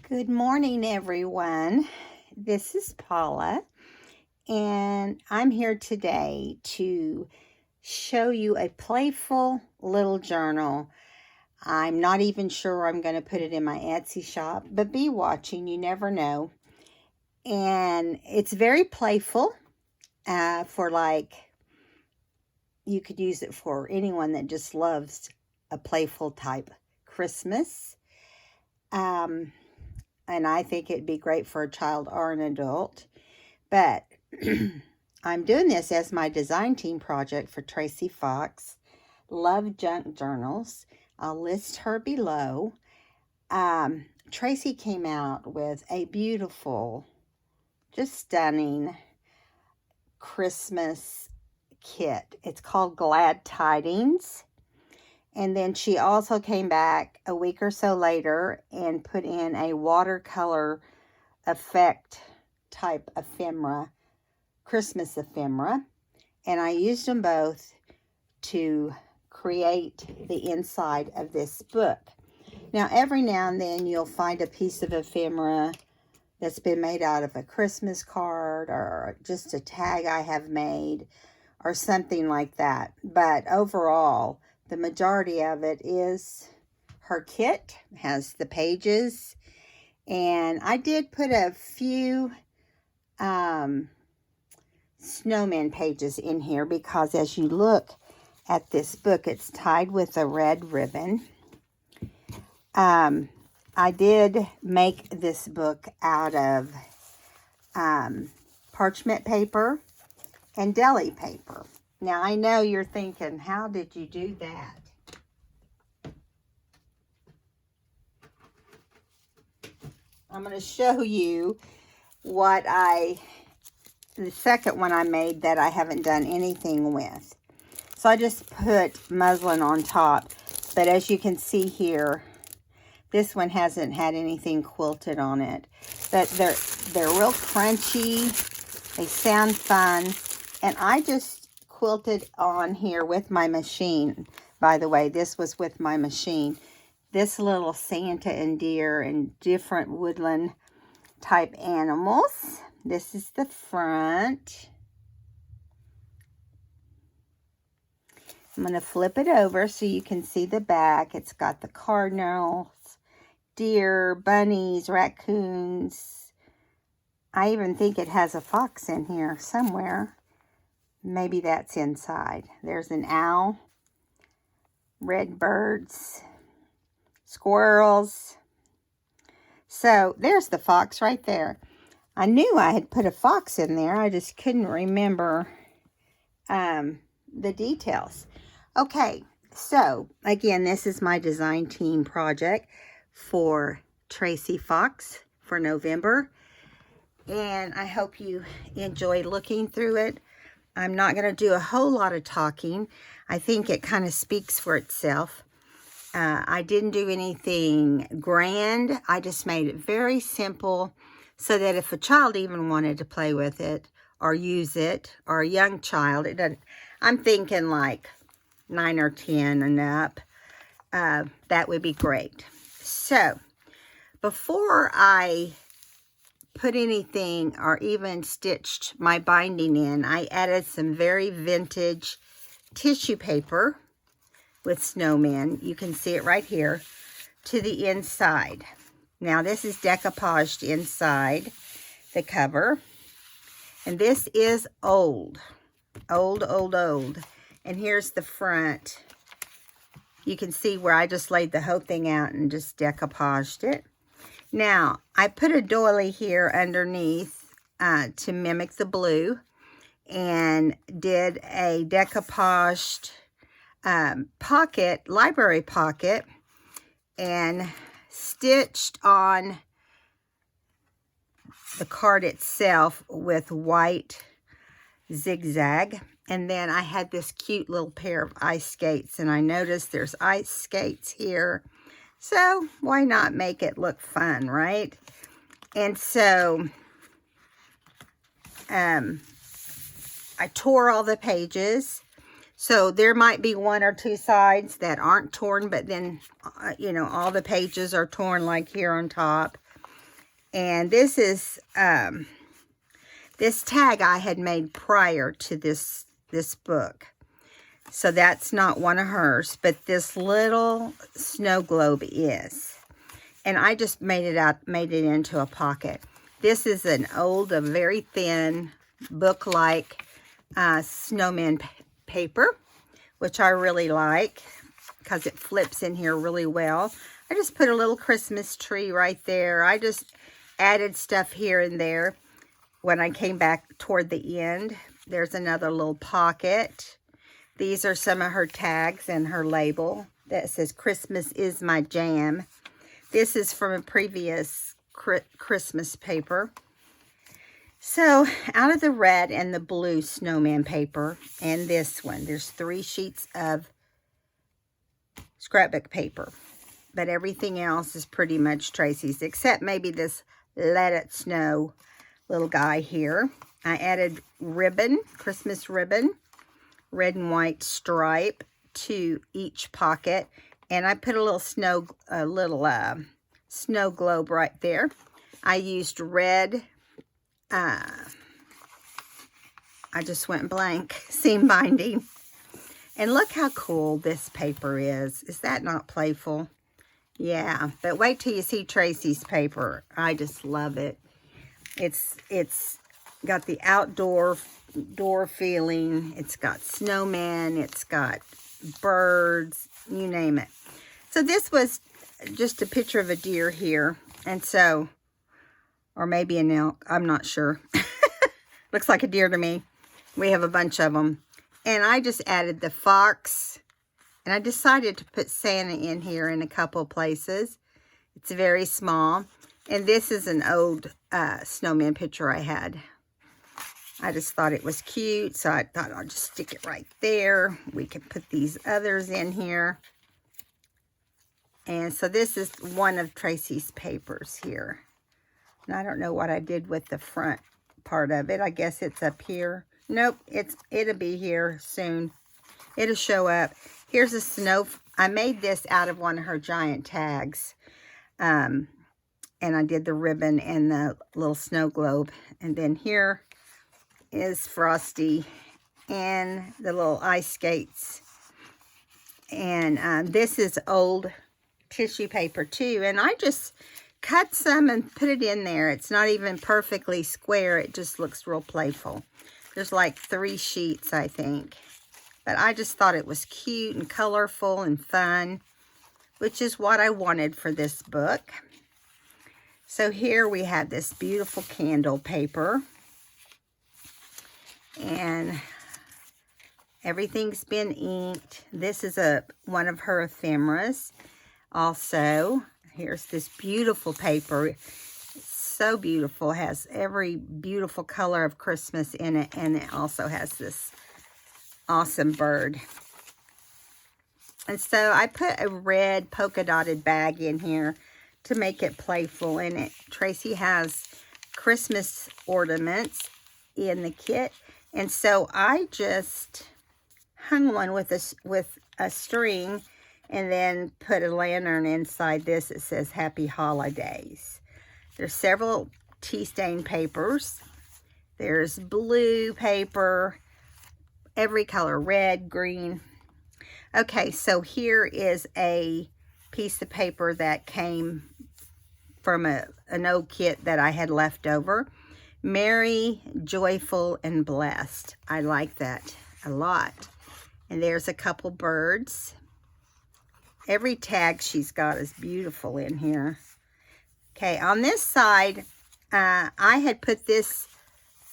Good morning, everyone. This is Paula, and I'm here today to show you a playful little journal. I'm not even sure I'm going to put it in my Etsy shop, but be watching, you never know. And it's very playful you could use it for anyone that just loves a playful type Christmas. And I think it'd be great for a child or an adult. But I'm doing this as my design team project for Tracie Fox. Love Junk Journals. I'll list her below. Tracie came out with a beautiful, just stunning Christmas kit. It's called Glad Tidings. And then she also came back a week or so later and put in a watercolor effect type ephemera, Christmas ephemera. And I used them both to create the inside of this book. Now, every now and then you'll find a piece of ephemera that's been made out of a Christmas card or just a tag I have made or something like that. But overall, the majority of it is her kit, has the pages, and I did put a few snowman pages in here because as you look at this book, it's tied with a red ribbon. I did make this book out of parchment paper and deli paper. Now, I know you're thinking, how did you do that? I'm going to show you the second one I made that I haven't done anything with. So I just put muslin on top, but as you can see here, this one hasn't had anything quilted on it. But they're real crunchy, they sound fun, and I just quilted on here with my machine. By the way, this was with my machine. This little Santa and deer and different woodland type animals. This is the front. I'm going to flip it over so you can see the back. It's got the cardinals, deer, bunnies, raccoons. I even think it has a fox in here somewhere. Maybe that's inside. There's an owl, red birds, squirrels. So there's the fox right there. I knew I had put a fox in there. I just couldn't remember the details. Okay, so again, this is my design team project for Tracie Fox for November. And I hope you enjoy looking through it. I'm not going to do a whole lot of talking. I think it kind of speaks for itself. I didn't do anything grand. I just made it very simple so that if a child even wanted to play with it or use it, or a young child, I'm thinking like 9 or 10 and up, that would be great. So before I put anything or even stitched my binding in, I added some very vintage tissue paper with snowmen. You can see it right here to the inside. Now this is decoupaged inside the cover, and this is old. And here's the front. You can see where I just laid the whole thing out and just decoupaged it. Now, I put a doily here underneath to mimic the blue and did a decoupaged library pocket, and stitched on the card itself with white zigzag. And then I had this cute little pair of ice skates, and I noticed there's ice skates here. So why not make it look fun, right? And so I tore all the pages. So there might be 1 or 2 sides that aren't torn, but then, all the pages are torn like here on top. And this is, this tag I had made prior to this book. So that's not one of hers, but this little snow globe is. And I just made it into a pocket. This is an old, a very thin, book-like snowman paper, which I really like because it flips in here really well. I just put a little Christmas tree right there. I just added stuff here and there when I came back toward the end. There's another little pocket. These are some of her tags and her label that says Christmas is my jam. This is from a previous Christmas paper. So out of the red and the blue snowman paper and this one, there's 3 sheets of scrapbook paper. But everything else is pretty much Tracie's, except maybe this Let It Snow little guy here. I added ribbon, Christmas ribbon, red and white stripe to each pocket. And I put a little snow globe right there. I used red, I just went blank, seam binding. And look how cool this paper is. Is that not playful? Yeah, but wait till you see Tracie's paper. I just love it. It's got the outdoor feeling. It's got snowman. It's got birds. You name it. So this was just a picture of a deer here. And so, or maybe an elk. I'm not sure. Looks like a deer to me. We have a bunch of them. And I just added the fox. And I decided to put Santa in here in a couple places. It's very small. And this is an old snowman picture I had. I just thought it was cute, so I thought I'll just stick it right there. We can put these others in here. And so this is one of Tracie's papers here. And I don't know what I did with the front part of it. I guess it's up here. Nope, it'll be here soon. It'll show up. Here's a snow. I made this out of one of her giant tags. And I did the ribbon and the little snow globe. And then here is Frosty and the little ice skates. And this is old tissue paper too. And I just cut some and put it in there. It's not even perfectly square. It just looks real playful. There's like 3 sheets, I think. But I just thought it was cute and colorful and fun, which is what I wanted for this book. So here we have this beautiful candle paper. And everything's been inked. This is one of her ephemeras. Also, here's this beautiful paper. It's so beautiful. It has every beautiful color of Christmas in it. And it also has this awesome bird. And so I put a red polka dotted bag in here to make it playful. And Tracie has Christmas ornaments in the kit. And so I just hung one with a string and then put a lantern inside this. It says Happy Holidays. There's several tea stain papers. There's blue paper, every color, red, green. Okay, so here is a piece of paper that came from an old kit that I had left over. Merry, joyful, and blessed. I like that a lot. And there's a couple birds. Every tag she's got is beautiful in here. Okay, on this side, I had put this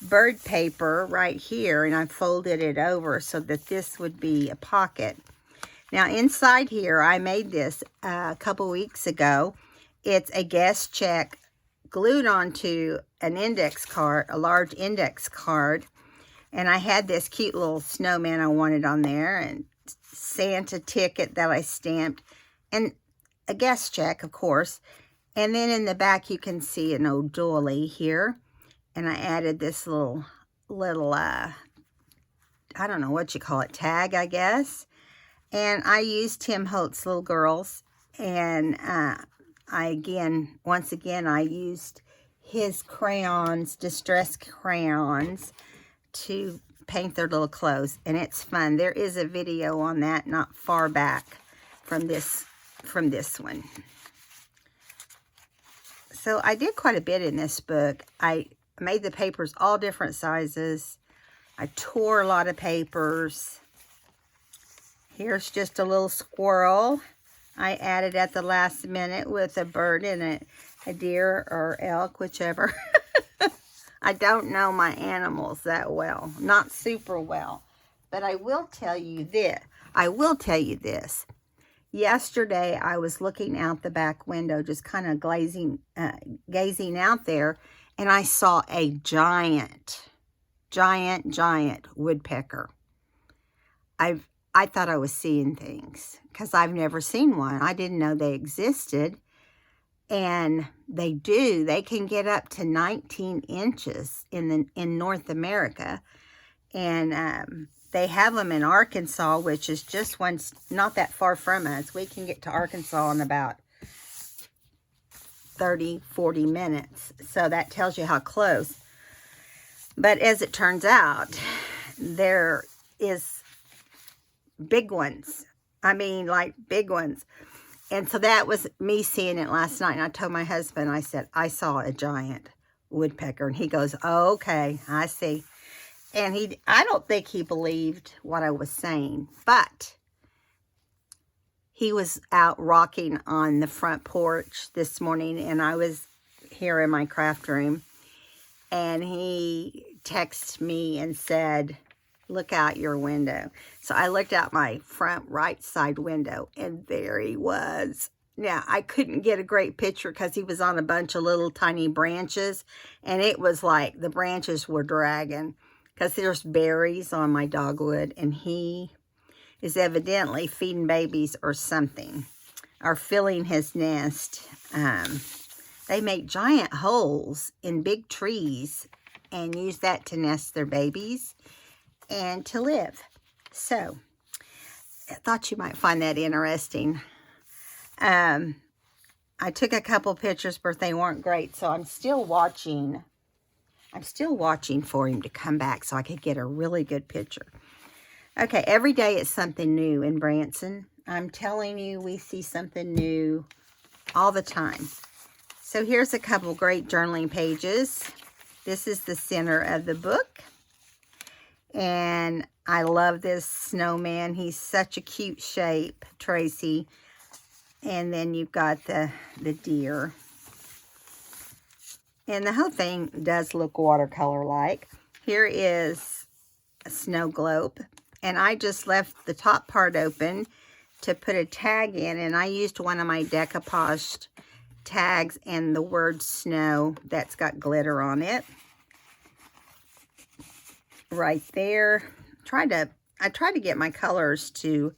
bird paper right here, and I folded it over so that this would be a pocket. Now, inside here, I made this a couple weeks ago. It's a guest check glued onto an index card, a large index card. And I had this cute little snowman I wanted on there, and Santa ticket that I stamped, and a guest check, of course. And then in the back, you can see an old doily here. And I added this little I don't know what you call it, tag, I guess. And I used Tim Holt's Little Girls. And once again, I used his crayons, distress crayons, to paint their little clothes, and it's fun. There is a video on that not far back from this one. So I did quite a bit in this book. I made the papers all different sizes. I tore a lot of papers. Here's just a little squirrel I added at the last minute with a bird and a deer or elk, whichever. I don't know my animals that well, not super well, but I will tell you this. Yesterday, I was looking out the back window, just kind of gazing out there, and I saw a giant woodpecker. I thought I was seeing things because I've never seen one. I didn't know they existed. And they do. They can get up to 19 inches in North America. And they have them in Arkansas, which is just not that far from us. We can get to Arkansas in about 30, 40 minutes. So that tells you how close. But as it turns out, there is big ones. I mean, like big ones. And so that was me seeing it last night. And I told my husband, I said, I saw a giant woodpecker. And he goes, oh, okay, I see. And I don't think he believed what I was saying. But he was out rocking on the front porch this morning. And I was here in my craft room. And he texted me and said, look out your window. So I looked out my front right side window, and there he was. Now, I couldn't get a great picture because he was on a bunch of little tiny branches, and it was like the branches were dragging because there's berries on my dogwood, and he is evidently feeding babies or something, or filling his nest. They make giant holes in big trees and use that to nest their babies and to live. So, I thought you might find that interesting. I took a couple pictures, but they weren't great, so I'm still watching for him to come back so I could get a really good picture. Okay, every day it's something new in Branson. I'm telling you, we see something new all the time. So here's a couple great journaling pages. This is the center of the book. And I love this snowman. He's such a cute shape, Tracie. And then you've got the deer. And the whole thing does look watercolor-like. Here is a snow globe. And I just left the top part open to put a tag in. And I used one of my decoupaged tags and the word snow that's got glitter on it. Right there. I try to get my colors to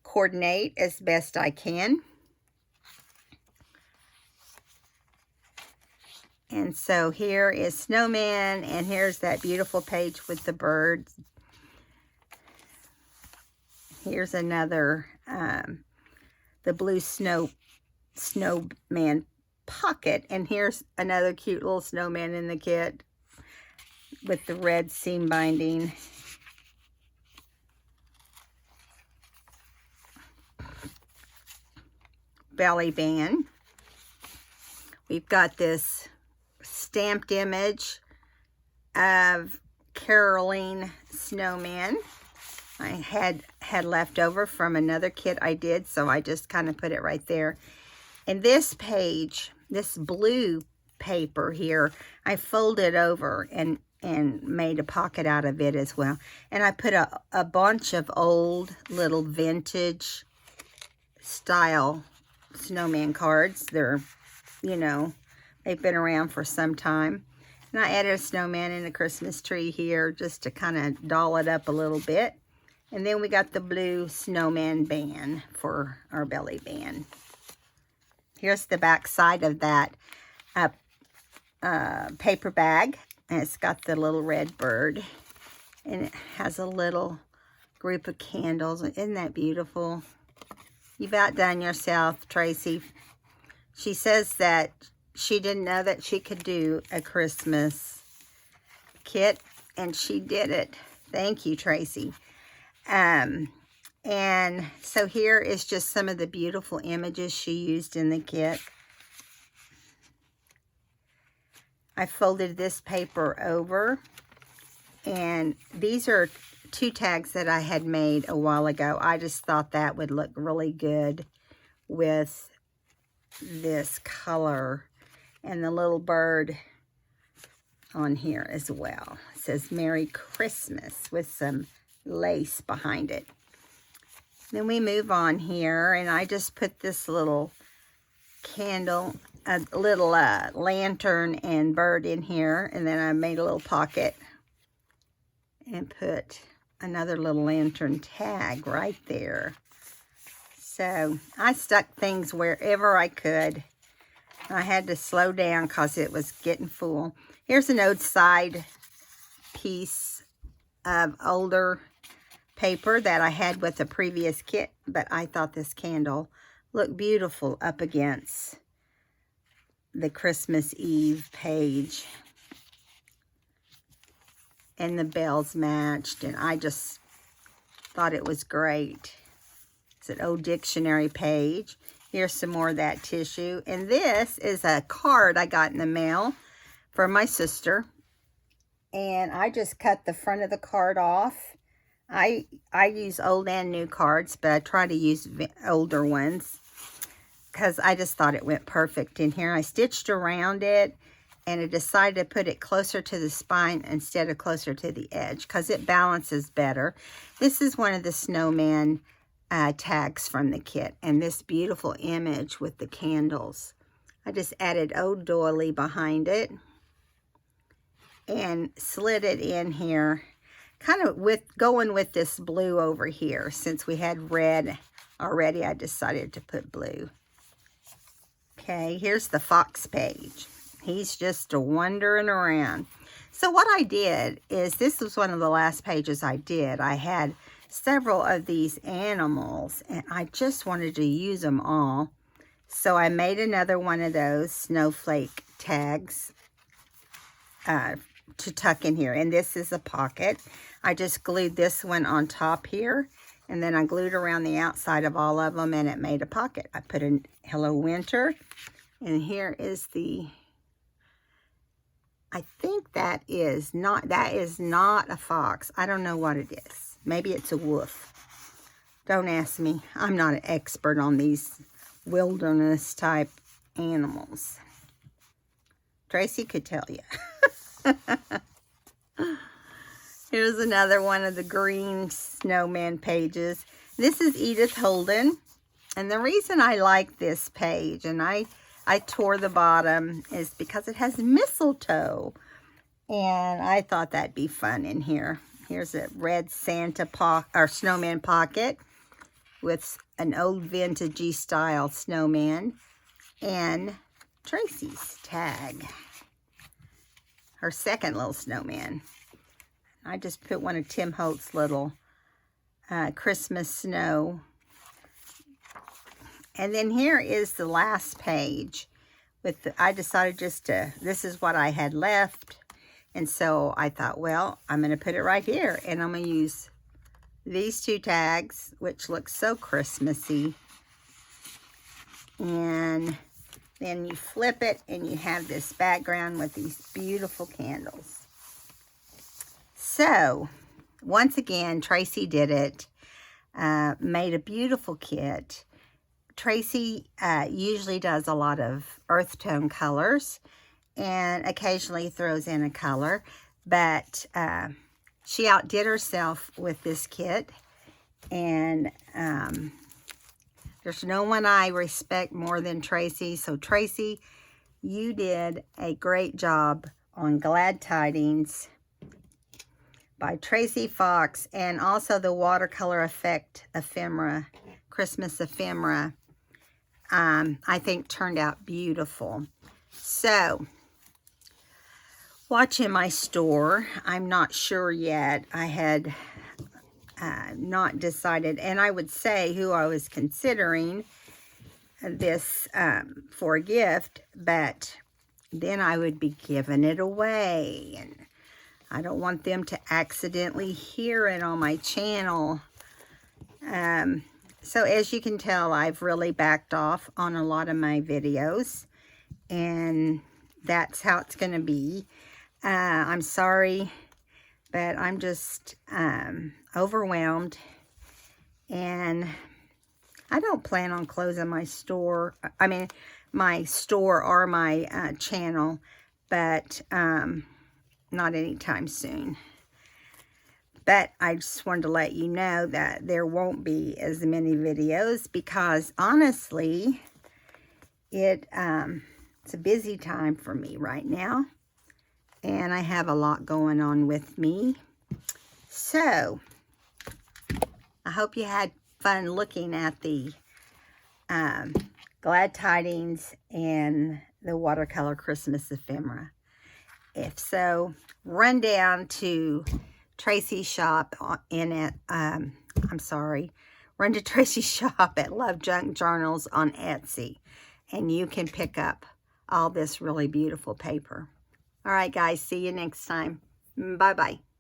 coordinate as best I can. And so here is Snowman, and here's that beautiful page with the birds. Here's another, the blue snowman pocket, and here's another cute little snowman in the kit with the red seam binding. Belly band. We've got this stamped image of caroling snowman. I had left over from another kit I did, so I just kind of put it right there. And this page, this blue paper here, I folded over and made a pocket out of it as well. And I put a bunch of old little vintage style snowman cards. They're, you know, they've been around for some time. And I added a snowman and a Christmas tree here just to kind of doll it up a little bit. And then we got the blue snowman band for our belly band. Here's the back side of that paper bag. And it's got the little red bird. And it has a little group of candles. Isn't that beautiful? You've outdone yourself, Tracie. She says that she didn't know that she could do a Christmas kit, and she did it. Thank you, Tracie. And so here is just some of the beautiful images she used in the kit. I folded this paper over, and these are 2 tags that I had made a while ago. I just thought that would look really good with this color, and the little bird on here as well. It says Merry Christmas with some lace behind it. Then we move on here, and I just put this little candle, a little lantern and bird in here, and then I made a little pocket and put another little lantern tag right there. So I stuck things wherever I could. I had to slow down because it was getting full. Here's an old side piece of older paper that I had with a previous kit, but I thought this candle looked beautiful up against the Christmas Eve page. And the bells matched, and I just thought it was great. It's an old dictionary page. Here's some more of that tissue. And this is a card I got in the mail from my sister. And I just cut the front of the card off. I use old and new cards, but I try to use older ones because I just thought it went perfect in here. I stitched around it, and I decided to put it closer to the spine instead of closer to the edge because it balances better. This is one of the Snowman tags from the kit, and this beautiful image with the candles. I just added old doily behind it and slid it in here, kind of going with this blue over here. Since we had red already, I decided to put blue. Okay, here's the fox page. He's just wandering around. So what I did is, this was one of the last pages I did. I had several of these animals, and I just wanted to use them all. So I made another one of those snowflake tags to tuck in here. And this is a pocket. I just glued this one on top here, and then I glued around the outside of all of them, and it made a pocket. I put in Hello Winter, and here is the, I think that is not a fox. I don't know what it is. Maybe it's a wolf. Don't ask me. I'm not an expert on these wilderness type animals. Tracie could tell you. Here's another one of the green snowman pages. This is Edith Holden. And the reason I like this page, and I tore the bottom, is because it has mistletoe. And I thought that'd be fun in here. Here's a red Santa snowman pocket with an old vintagey style snowman and Tracie's tag, her second little snowman. I just put one of Tim Holtz's little Christmas snow. And then here is the last page. I decided just to, this is what I had left. And so I thought, well, I'm going to put it right here. And I'm going to use these 2 tags, which look so Christmassy. And then you flip it, and you have this background with these beautiful candles. So, once again, Tracie did it. Made a beautiful kit. Tracie usually does a lot of earth tone colors and occasionally throws in a color, but she outdid herself with this kit, and there's no one I respect more than Tracie. So Tracie, you did a great job on Glad Tidings by Tracie Fox, and also the watercolor effect ephemera, Christmas ephemera, I think turned out beautiful. So, watch in my store. I'm not sure yet. I had not decided, and I would say who I was considering this for a gift, but then I would be giving it away. And I don't want them to accidentally hear it on my channel. So as you can tell, I've really backed off on a lot of my videos. And that's how it's going to be. I'm sorry, but I'm just overwhelmed. And I don't plan on closing my store. I mean, my store or my channel, but not anytime soon. But I just wanted to let you know that there won't be as many videos because honestly, it's a busy time for me right now. And I have a lot going on with me. So, I hope you had fun looking at the Glad Tidings and the watercolor Christmas ephemera. If so, run down to Tracie's shop run to Tracie's shop at Love Junk Journals on Etsy, and you can pick up all this really beautiful paper. All right, guys, see you next time. Bye-bye.